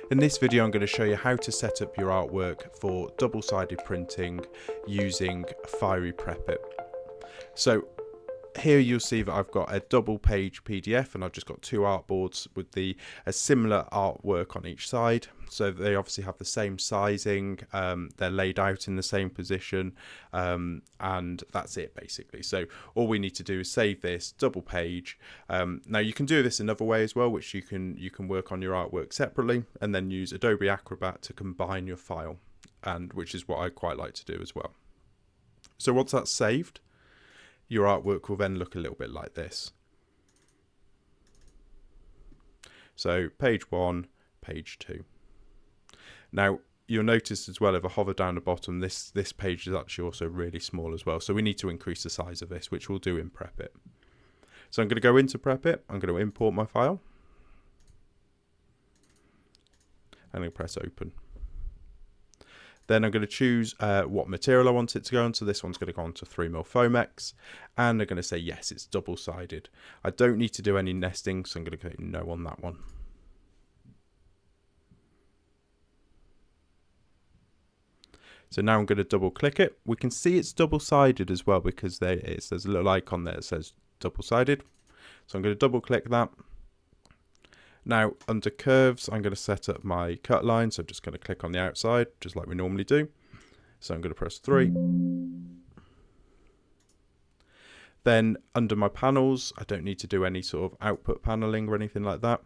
In this video I'm going to show you how to set up your artwork for double-sided printing using Fiery Prep It. So here you'll see that I've got a double page PDF and I've just got two artboards with a similar artwork on each side. So they obviously have the same sizing, they're laid out in the same position, and that's it basically. So all we need to do is save this double page. Now you can do this another way as well, which you can work on your artwork separately and then use Adobe Acrobat to combine your file, and which is what I quite like to do as well. So once that's saved, your artwork will then look a little bit like this. So page 1, page 2. Now you'll notice as well, if I hover down the bottom, this page is actually also really small as well. So we need to increase the size of this, which we'll do in Prep It. So I'm going to go into Prep It, I'm going to import my file, and I'm going to press open. Then I'm going to choose what material I want it to go on. So this one's going to go on to 3mm Foamex. And I'm going to say, yes, it's double-sided. I don't need to do any nesting, so I'm going to click no on that one. So now I'm going to double-click it. We can see it's double-sided as well because there's a little icon there that says double-sided. So I'm going to double-click that. Now, under curves, I'm going to set up my cut line. So I'm just going to click on the outside, just like we normally do. So I'm going to press 3. Then under my panels, I don't need to do any sort of output paneling or anything like that.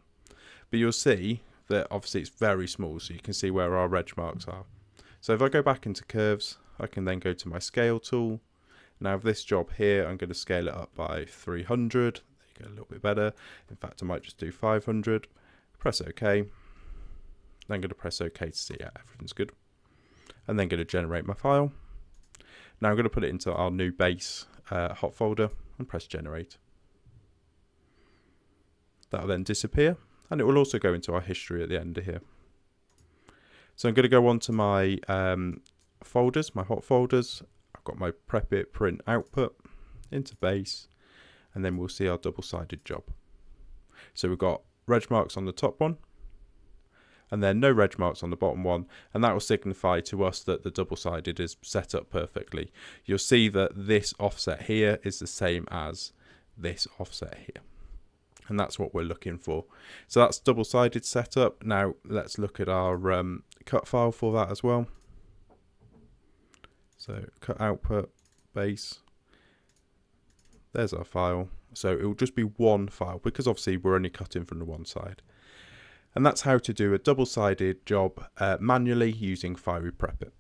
But you'll see that obviously it's very small, so you can see where our edge marks are. So if I go back into curves, I can then go to my scale tool. Now with this job here, I'm going to scale it up by 300. A little bit better. In fact, I might just do 500. Press OK. Then I'm going to press OK to see everything's good. And then going to generate my file. Now I'm going to put it into our new base hot folder and press generate. That will then disappear, and it will also go into our history at the end of here. So I'm going to go on to my folders, my hot folders. I've got my Prep It print output into base. And then we'll see our double-sided job. So we've got reg marks on the top one, and then no reg marks on the bottom one, and that will signify to us that the double-sided is set up perfectly. You'll see that this offset here is the same as this offset here, and that's what we're looking for. So that's double-sided setup. Now let's look at our cut file for that as well. So cut output, base. There's our file. So it will just be one file because obviously we're only cutting from the one side. And that's how to do a double-sided job manually using Fiery Prep It.